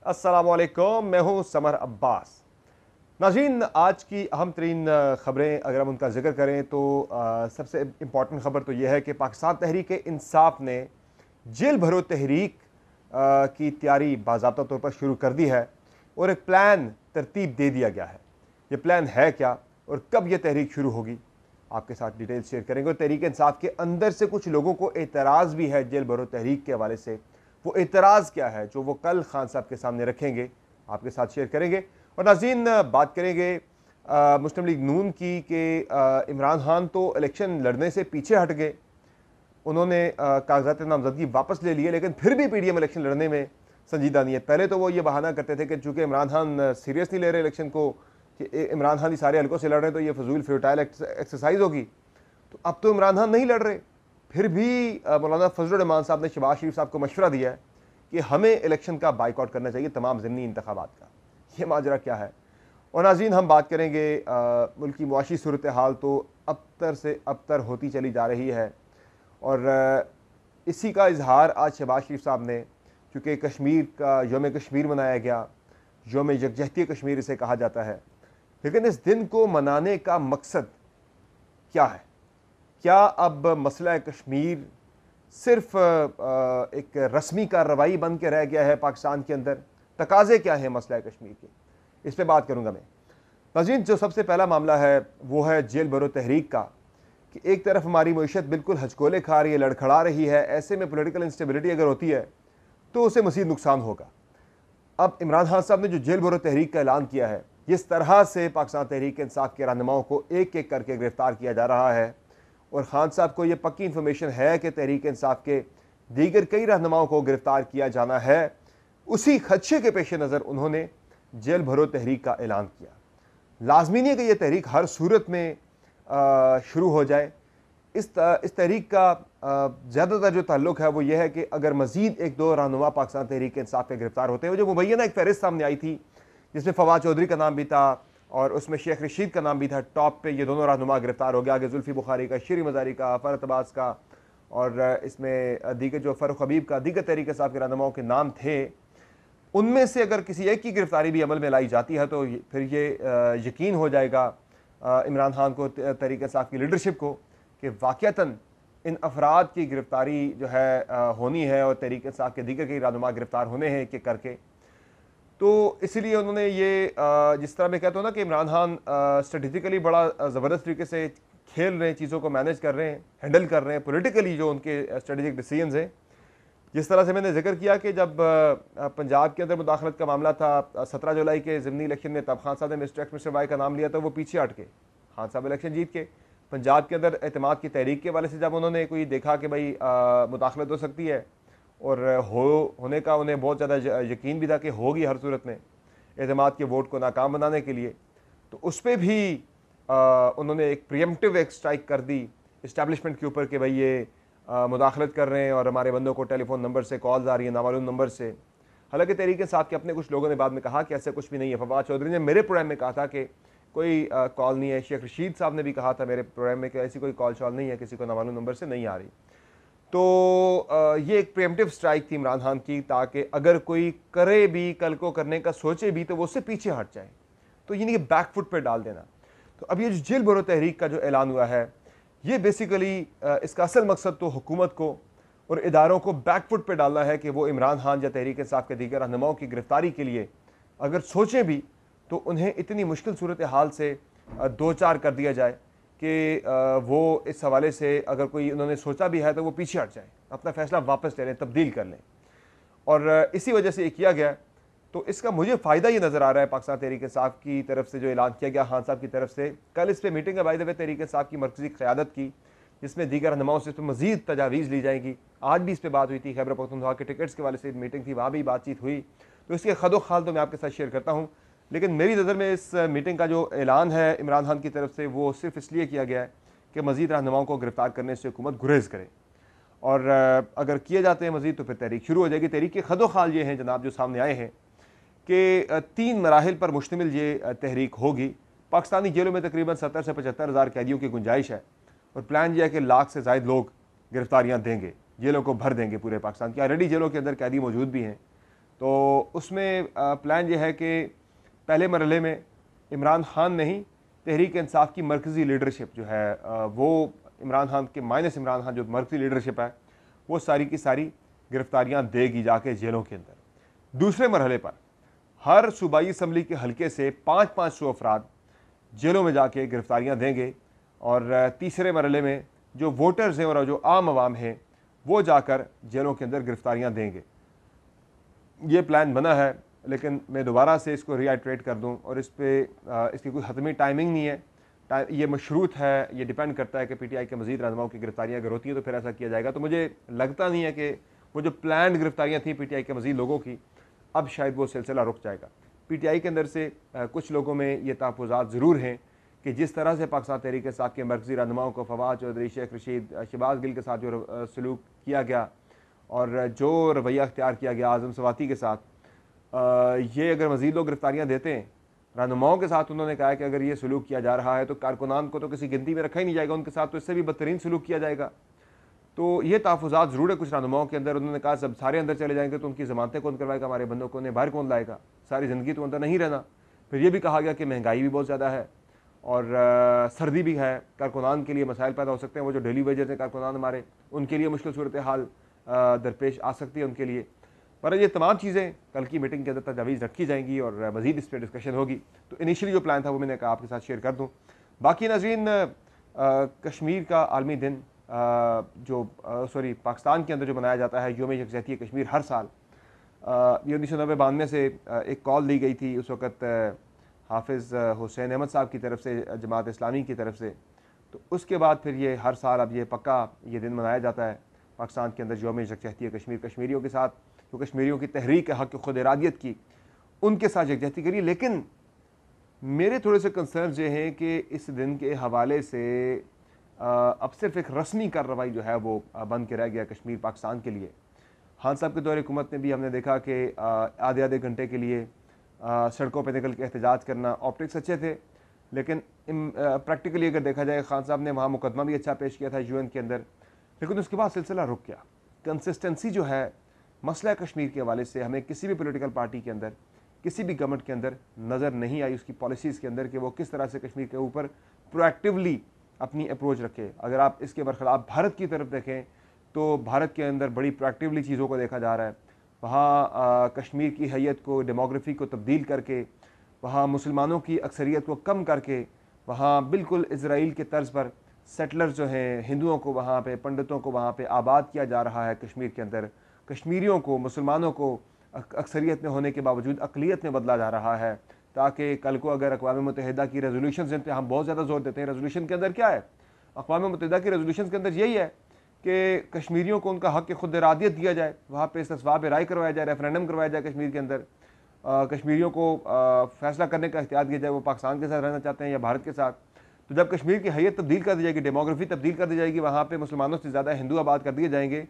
अस्सलामुअलैकुम, मैं हूं समर अब्बास। नाज़रीन, आज की अहम तरीन ख़बरें अगर हम उनका जिक्र करें तो सबसे इम्पॉर्टेंट ख़बर तो यह है कि पाकिस्तान तहरीक इंसाफ ने जेल भरो तहरीक की तैयारी बाज़ाब्ता तौर पर शुरू कर दी है और एक प्लान तरतीब दे दिया गया है। ये प्लान है क्या और कब यह तहरीक शुरू होगी, आपके साथ डिटेल शेयर करेंगे। और तहरीक इंसाफ के अंदर से कुछ लोगों को एतराज़ भी है जेल भरो तहरीक के हवाले से। वो एतराज़ क्या है जो वो कल खान साहब के सामने रखेंगे, आपके साथ शेयर करेंगे। और नाज़रीन, बात करेंगे मुस्लिम लीग नून की कि इमरान खान तो इलेक्शन लड़ने से पीछे हट गए। उन्होंने कागजात नामजदगी वापस ले लिए, लेकिन फिर भी पीडीएम इलेक्शन लड़ने में संजीदा नहीं है। पहले तो वो ये बहाना करते थे कि चूंकि इमरान खान सीरियस नहीं ले रहे इलेक्शन को, कि इमरान खान ही सारे हल्कों से लड़ रहे हैं तो ये फजूल फ्यूटाइल एक्सरसाइज होगी। तो अब तो इमरान खान नहीं लड़ रहे, फिर भी मौलाना फजल रहमान साहब ने शहबाज शरीफ साहब को मशवरा दिया है कि हमें इलेक्शन का बाइकआउट करना चाहिए, तमाम ज़िमनी इंतखाबात का। ये माजरा क्या है। और नाज़रीन, हम बात करेंगे मुल्क की मुआशी सूरत हाल तो अबतर से अबतर होती चली जा रही है। और इसी का इजहार आज शहबाज शरीफ साहब ने, चूँकि कश्मीर का योम कश्मीर मनाया गया, योम यकजहती कश्मीर इसे कहा जाता है, लेकिन इस दिन को मनाने का मकसद क्या है? क्या अब मसला कश्मीर सिर्फ एक रस्मी कार्रवाई बन के रह गया है पाकिस्तान के अंदर? तकाज़े क्या है मसला कश्मीर के, इस पर बात करूँगा मैं। नाज़रीन, जो सबसे पहला मामला है वो है जेल भरो तहरीक का, कि एक तरफ हमारी मईशत बिल्कुल हचकोले खा रही है, लड़खड़ा रही है। ऐसे में पोलिटिकल इंस्टेबिलिटी अगर होती है तो उसे मज़ीद नुकसान होगा। अब इमरान खान साहब ने जो जेल भरो तहरीक का ऐलान किया है, जिस तरह से पाकिस्तान तहरीक इंसाफ के रहनुमाओं को एक एक करके गिरफ्तार किया जा रहा है, और खान साहब को यह पक्की इंफॉर्मेशन है कि तहरीक इंसाफ के दीगर कई रहनुमाओं को गिरफ्तार किया जाना है, उसी खदशे के पेश नज़र उन्होंने जेल भरो तहरीक का ऐलान किया। लाजमी नहीं है कि यह तहरीक हर सूरत में शुरू हो जाए। इस तहरीक का ज़्यादातर जो ताल्लुक है वो यह है कि अगर मज़ीद एक दो रहनुमा पाकिस्तान तहरीक इंसाफ के गिरफ्तार होते हैं, जो मुबैना एक फहरिस्त सामने आई थी जिसमें फवाद चौधरी का नाम भी था और उसमें शेख रशीद का नाम भी था, टॉप पे ये दोनों रहनुमा गिरफ्तार हो गया। आगे जुल्फ़ी बुखारी का, शीरी मज़ारी का, फ़रत अब्बास का, और इसमें दीगर जो फ़ारूक हबीब का, दीगर तहरीक इंसाफ के रहनुमाओं के नाम थे। उनमें से अगर किसी एक की गिरफ्तारी भी अमल में लाई जाती है तो फिर ये यकीन हो जाएगा इमरान खान को, तहरीक इंसाफ की लीडरशिप को, कि वाक़तन इन अफराद की गिरफ्तारी जो है होनी है और तहरीक इंसाफ के दीगर कई रहनुमा गिरफ्तार होने हैं एक करके। तो इसलिए उन्होंने ये जिस तरह मैं कहता हूँ ना कि इमरान खान स्ट्रेटेजिकली बड़ा ज़बरदस्त तरीके से खेल रहे हैं, चीज़ों को मैनेज कर रहे हैं, हैंडल कर रहे हैं पॉलिटिकली जो उनके स्ट्रेटेजिक डिसीजंस हैं। जिस तरह से मैंने जिक्र किया कि जब पंजाब के अंदर मुदाखलत का मामला था 17 जुलाई के ज़िमनी इलेक्शन में, तब खान साहब ने मिस्टर एक्स मिस्टर वाई का नाम लिया तो वो पीछे हट के खान साहब इलेक्शन जीत के पंजाब के अंदर एतमाद की तहरीक के वाले से जब उन्होंने कोई देखा कि भाई मुदाखलत हो सकती है और होने का उन्हें बहुत ज़्यादा यकीन भी था कि होगी हर सूरत में एतमाद के वोट को नाकाम बनाने के लिए, तो उस पर भी उन्होंने एक प्रियम्पटिव एक स्ट्राइक कर दी इस्टेब्लिशमेंट के ऊपर कि भाई ये मुदाखलत कर रहे हैं और हमारे बंदों को टेलीफोन नंबर से कॉल्स आ रही है, नामालूम नंबर से। हालांकि तहरीक इंसाफ के अपने कुछ लोगों ने बाद में कहा कि ऐसा कुछ भी नहीं है। फवाद चौधरी ने मेरे प्रोग्राम में कहा था कि कोई कॉल नहीं है। शेख रशीद साहब ने भी कहा था मेरे प्रोग्राम में कि ऐसी कोई कॉल शॉल नहीं है, किसी को नामालूम नंबर से नहीं आ रही। तो ये एक प्रियम्पटिव स्ट्राइक थी इमरान खान की, ताकि अगर कोई करे भी, कल को करने का सोचे भी, तो वो उससे पीछे हट जाए, तो यानी कि बैकफुट पर डाल देना। तो अब ये जो जेल भरो तहरीक का जो ऐलान हुआ है, ये बेसिकली इसका असल मकसद तो हुकूमत को और इदारों को बैकफुट पे डालना है कि वो इमरान खान या तहरीक इंसाफ के दीगर रहनुमाओं की गिरफ्तारी के लिए अगर सोचें भी तो उन्हें इतनी मुश्किल सूरत हाल से दो चार कर दिया जाए कि वो इस हवाले से अगर कोई उन्होंने सोचा भी है तो वो पीछे हट जाए, अपना फैसला वापस ले लें, तब्दील कर लें। और इसी वजह से ये किया गया। तो इसका मुझे फ़ायदा ये नज़र आ रहा है पाकिस्तान तहरीक इंसाफ की तरफ से जो ऐलान किया गया खान साहब की तरफ से। कल इस पर मीटिंग है by the way Tehreek Insaf की मरकज़ी क़यादत की, जिसमें दीगर रहनुमाओं से इस पर मज़ीद तजावीज़ ली जाएंगी। आज भी इस पर बात हुई थी, खैबर पख्तूनख्वा के टिकट्स के वाले से मीटिंग थी, वहाँ भी बातचीत हुई। तो इसके खदो खाल तो मैं आपके साथ शेयर करता हूँ, लेकिन मेरी नज़र में इस मीटिंग का जो ऐलान है इमरान खान की तरफ से वो सिर्फ इसलिए किया गया है कि मज़ीद रहनुमाओं को गिरफ्तार करने से हुकूमत गुरेज करे, और अगर किए जाते हैं मज़ीद तो फिर तहरीक शुरू हो जाएगी। तहरीक के खदो खाल ये हैं जनाब जो सामने आए हैं कि 3 मराहिल पर मुश्तमिल ये तहरीक होगी। पाकिस्तानी जेलों में तकरीबन 70 से 75 हज़ार कैदियों की गुंजाइश है, और प्लान यह है कि लाख से ज़ायद लोग गिरफ्तारियाँ देंगे, जेलों को भर देंगे पूरे पाकिस्तान की। ऑलरेडी जेलों के अंदर कैदी मौजूद भी हैं, तो उसमें प्लान ये है कि पहले मरहले में इमरान खान नहीं, तहरीक इंसाफ की मरकज़ी लीडरशिप जो है वो इमरान खान के माइनस इमरान खान जो मरकज़ी लीडरशिप है वो सारी की सारी गिरफ्तारियां देगी जाके जेलों के अंदर। दूसरे मरहले पर हर सूबाई असम्बली के हलके से 500-500 अफराद जेलों में जाके गिरफ्तारियां देंगे, और तीसरे मरहले में जो वोटर्स हैं और जो आम आवाम हैं वो जाकर जेलों के अंदर गिरफ्तारियां देंगे। ये प्लान बना है, लेकिन मैं दोबारा से इसको रीआइट्रेट कर दूं, और इस पर इसकी कोई हतमी टाइमिंग नहीं है, ये मशरूत है, ये डिपेंड करता है कि पीटीआई के मजीद रहनुमाओं की गिरफ्तारियाँ अगर होती हैं तो फिर ऐसा किया जाएगा। तो मुझे लगता नहीं है कि वो जो प्लान गिरफ्तारियाँ थी पीटीआई के मजीद लोगों की, अब शायद वो सिलसिला रुक जाएगा। पीटीआई के अंदर से कुछ लोगों में ये तहफ़्फ़ुज़ात ज़रूर हैं कि जिस तरह से पाकिस्तान तहरीक इंसाफ के मरकज़ी रहनुमाओं को फवाद चौधरी, शेख रशीद, शहबाज गिल के साथ जो सलूक किया गया और जो रवैया अख्तियार किया गया आज़म सवाती के साथ, ये अगर मज़ीद लोग गिरफ्तारियाँ देते हैं, रहनुमाओं के साथ उन्होंने कहा है कि अगर ये सलूक किया जा रहा है तो कारकुनान को तो किसी गिनती में रखा ही नहीं जाएगा, उनके साथ तो इससे भी बदतरीन सलूक किया जाएगा। तो ये तहफ़्फ़ुज़ात ज़रूर है कुछ रहनुमाओं के अंदर। उन्होंने कहा सब सारे अंदर चले जाएंगे तो उनकी ज़मानतें कौन करवाएगा, हमारे बंदों को बाहर कौन लाएगा, सारी ज़िंदगी तो अंदर नहीं रहना। फिर ये भी कहा गया कि महंगाई भी बहुत ज़्यादा है और सर्दी भी है, कारकुनान के लिए मसाइल पैदा हो सकते हैं, वो जो डेली वेजेस हैं कारकुनान हमारे, उनके लिए मुश्किल सूरत हाल दरपेश आ सकती है उनके लिए। पर ये तमाम चीज़ें कल की मीटिंग के अंदर तजावीज़ रखी जाएंगी और मज़ीद इस पर डिस्कशन होगी। तो इनिशियली जो प्लान था वो मैंने कहा आपके साथ शेयर कर दूँ। बाकी नाज़रीन, कश्मीर का आलमी दिन पाकिस्तान के अंदर जो मनाया जाता है यौम यकजहती कश्मीर हर साल, ये 1990-92 से एक कॉल दी गई थी उस वक़्त हाफिज़ हुसैन अहमद साहब की तरफ से, जमात इस्लामी की तरफ से। तो उसके बाद फिर ये हर साल अब ये पक्का ये दिन मनाया जाता है पाकिस्तान के अंदर यौम यकजहती कश्मीर, कश्मीरियों के साथ जो कश्मीरियों की तहरीक हक़ खुद इरादियत की, उनके साथ यकजहती करिए। लेकिन मेरे थोड़े से कंसर्न ये हैं कि इस दिन के हवाले से अब सिर्फ एक रस्मी कार्रवाई जो है वो बन के रह गया कश्मीर पाकिस्तान के लिए। खान साहब के दौरे हुकूमत में भी हमने देखा कि आधे आधे घंटे के लिए सड़कों पर निकल के एहतजाज करना, ऑप्टिक्स अच्छे थे, लेकिन प्रैक्टिकली अगर देखा जाए खान साहब ने वहाँ मुकदमा भी अच्छा पेश किया था यूएन के अंदर, लेकिन उसके बाद सिलसिला रुक गया। कंसिस्टेंसी जो है मसला कश्मीर के हवाले से हमें किसी भी पॉलिटिकल पार्टी के अंदर, किसी भी गवर्नमेंट के अंदर नज़र नहीं आई, उसकी पॉलिसीज़ के अंदर कि वो किस तरह से कश्मीर के ऊपर प्रोएक्टिवली अपनी अप्रोच रखे। अगर आप इसके बरखिलाफ भारत की तरफ देखें तो भारत के अंदर बड़ी प्रोएक्टिवली चीज़ों को देखा जा रहा है। वहाँ कश्मीर की हैयत को, डेमोग्राफी को तब्दील करके, वहाँ मुसलमानों की अक्सरियत को कम करके, वहाँ बिल्कुल इजराइल के तर्ज पर सेटलर्स जो हैं हिंदुओं को वहाँ पे, पंडितों को वहाँ पे आबाद किया जा रहा है कश्मीर के अंदर। कश्मीरियों को, मुसलमानों को अक्सरियत में होने के बावजूद अक़लियत में बदला जा रहा है, ताकि कल को अगर अक़वाम मुत्तहिदा की रेजोल्यूशन, जिन पर हम बहुत ज़्यादा जोर देते हैं, रेजोल्यूशन के अंदर क्या है, अक़वाम मुत्तहिदा की रेजोल्यूशन के अंदर यही है कि कश्मीरियों को उनका हक़ खुद इरादियत दिया जाए, वहाँ पर इस्तिस्वाब राय करवाया जाए, रेफरेंडम करवाया जाए कश्मीर के अंदर, कश्मीरियों को फ़ैसला करने का इख्तियार दिया जाए वो पाकिस्तान के साथ रहना चाहते हैं या भारत के साथ। तो जब कश्मीर की हैयत तब्दील कर दी जाएगी, डेमोग्राफी तब्दील कर दी जाएगी, वहाँ पे मुसलमानों से ज़्यादा हिंदू आबाद कर दिए जाएंगे,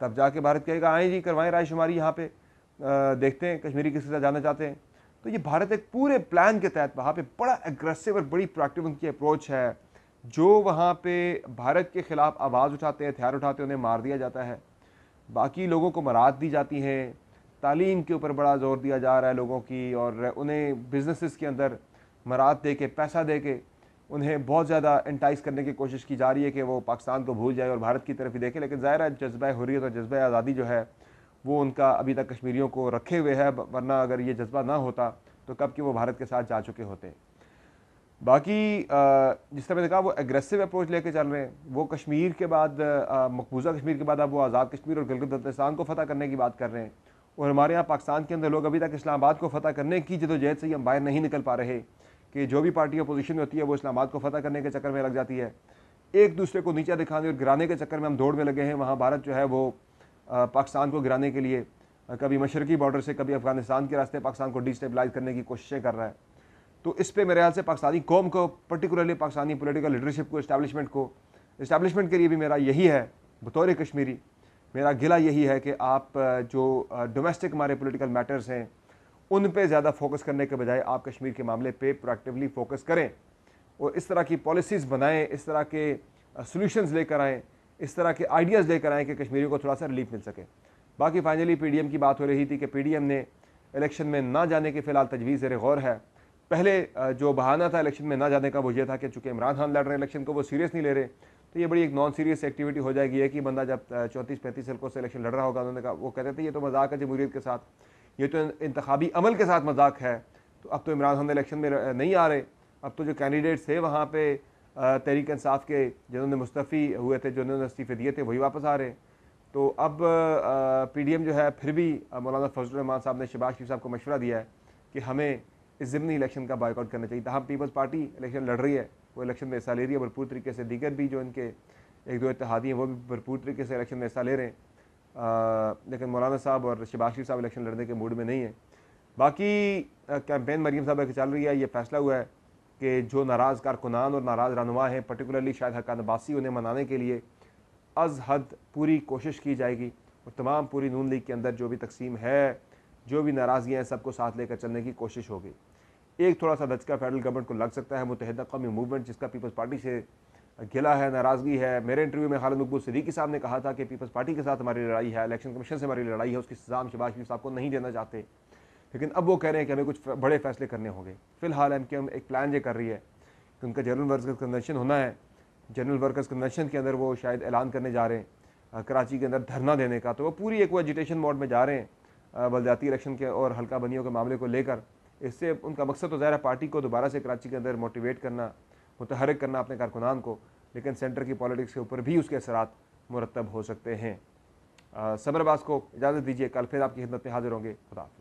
तब जाके भारत कहेगा आएँ जी करवाएं रायशुमारी यहाँ पे, देखते हैं कश्मीरी किसी तरह जाना चाहते हैं। तो ये भारत एक पूरे प्लान के तहत वहाँ पे बड़ा एग्रेसिव और बड़ी प्रोएक्टिव उनकी अप्रोच है। जो वहाँ पे भारत के ख़िलाफ़ आवाज़ उठाते हैं, हथियार उठाते हैं, उन्हें मार दिया जाता है। बाकी लोगों को मराद दी जाती हैं, तालीम के ऊपर बड़ा ज़ोर दिया जा रहा है लोगों की, और उन्हें बिजनेसेस के अंदर मराद दे के, पैसा दे के उन्हें बहुत ज़्यादा एंटाइस करने की कोशिश की जा रही है कि वो पाकिस्तान को भूल जाए और भारत की तरफ ही देखे। लेकिन ज़ाहिर है जज्बा हुर्रियत और जज्बा आज़ादी जो है वो उनका अभी तक कश्मीरियों को रखे हुए है, वरना अगर ये जज्बा ना होता तो कब कि वो भारत के साथ जा चुके होते। बाकी जिस तरह मैंने कहा वो एग्रेसिव अप्रोच लेके चल रहे हैं। वो कश्मीर के बाद, मकबूजा कश्मीर के बाद अब वो आज़ाद कश्मीर और गिलगित बल्तिस्तान को फ़तह करने की बात कर रहे हैं। और हमारे यहाँ पाकिस्तान के अंदर लोग अभी तक इस्लामाबाद को फ़तह करने की जदोजहद से ही हम बाहर नहीं निकल पा रहे कि जो भी पार्टी अपोजिशन में होती है वो इस्लामाबाद को फ़तह करने के चक्कर में लग जाती है, एक दूसरे को नीचा दिखाने और गिराने के चक्कर में हम दौड़ में लगे हैं। वहाँ भारत जो है वो पाकिस्तान को गिराने के लिए कभी मशरकी बॉर्डर से, कभी अफगानिस्तान के रास्ते पाकिस्तान को डिस्टेबलाइज करने की कोशिशें कर रहा है। तो इस पर मेरे ख्याल से पाकिस्तानी कौम को, पर्टिकुलरली पाकिस्तानी पॉलिटिकल लीडरशिप को, इस्टेब्लिशमेंट के लिए भी मेरा यही है, बतौर कश्मीरी मेरा गिला यही है कि आप जो डोमेस्टिक हमारे पॉलिटिकल मैटर्स हैं उन पे ज़्यादा फोकस करने के बजाय आप कश्मीर के मामले पे प्रोएक्टिवली फोकस करें और इस तरह की पॉलिसीज़ बनाएं, इस तरह के सॉल्यूशंस लेकर आएँ, इस तरह के आइडियाज़ लेकर आएँ कि कश्मीरियों को थोड़ा सा रिलीफ मिल सके। बाकी फाइनली पीडीएम की बात हो रही थी कि पीडीएम ने इलेक्शन में ना जाने की फ़िलहाल तजवीज़ ज़ेर गौर है। पहले जो बहाना था इलेक्शन में ना जाने का वो ये था कि चूँकि इमरान खान लड़ रहे हैं इलेक्शन को, वो सीरियस नहीं ले रहे, तो ये बड़ी एक नॉन सीरियस एक्टिविटी हो जाएगी। एक ही बंदा जब 34-35 हल्कों से इलेक्शन लड़ रहा होगा, उन्होंने कहा, वो कहते थे ये तो मजाक है जमहूरियत के साथ, ये तो इंतखाबी अमल के साथ मजाक है। तो अब तो इमरान खान इलेक्शन में नहीं आ रहे, अब तो जो कैंडिडेट्स थे वहाँ पे तहरीक इंसाफ के जिन्होंने मुस्तफ़ी हुए थे, जिन्होंने इस्तीफ़े दिए थे, वही वापस आ रहे हैं। तो अब पीडीएम जो है फिर भी मौलाना फजल रहमान साहब ने शहबाज शरीफ साहब को मशवरा दिया है कि हमें इस ज़िमनी इलेक्शन का बाइकआउट करना चाहिए। तहम पीपल्स पार्टी इलेक्शन लड़ रही है, वो इलेक्शन में हिस्सा ले रही है भरपूर तरीके से, दीगर भी जो इनके एक दो इत्तेहादी हैं वो भी भरपूर तरीके से इलेक्शन में हिस्सा ले रहे हैं, लेकिन मौलाना साहब और शहबाज शरीफ साहब इलेक्शन लड़ने के मूड में नहीं है। बाकी कैंपेन मरीम साहब की चल रही है। ये फैसला हुआ है कि जो नाराज़ कारकुनान और नाराज़ रहनुमा हैं, पर्टिकुलरली शायद हक्कान अब्बासी, उन्हें मनाने के लिए अज़ हद पूरी कोशिश की जाएगी और तमाम पूरी नून लीग के अंदर जो भी तकसीम है, जो भी नाराज़गियाँ हैं, सबको साथ लेकर चलने की कोशिश होगी। एक थोड़ा सा धचका फेडरल गवर्नमेंट को लग सकता है, मुत्तहिदा कौमी मूवमेंट जिसका पीपल्स पार्टी से गिला है, नाराज़गी है। मेरे इंटरव्यू में खालिद मकबूल सिद्दीकी साहब ने कहा था कि पीपल्स पार्टी के साथ हमारी लड़ाई है, इलेक्शन कमीशन से हमारी लड़ाई है, उसकी सज़ा हम शहबाज शरीफ साहब को नहीं देना चाहते। लेकिन अब वो कह रहे हैं कि हमें कुछ बड़े फैसले करने होंगे। फ़िलहाल एमक्यूएम एक प्लान ये कर रही है कि उनका जनरल वर्कर्स कन्वेंशन होना है। जनरल वर्कर्स कन्वेंशन के अंदर वो शायद ऐलान करने जा रहे हैं कराची के अंदर धरना देने का। तो वो पूरी एक वो एजिटेशन मोड में जा रहे हैं बलदियाती इलेक्शन के और हल्का बनियों के मामले को लेकर। इससे उनका मकसद तो ज़ाहिर है पार्टी को दोबारा से कराची के अंदर मोटिवेट करना, मुतहर्रिक करना अपने कारकुनान को, लेकिन सेंटर की पॉलिटिक्स के ऊपर भी उसके असरात मुरतब हो सकते हैं। समर अब्बास को इजाज़त दीजिए, कल फिर आपकी खिदमत में हाजिर होंगे। खुदा हाफ़िज़।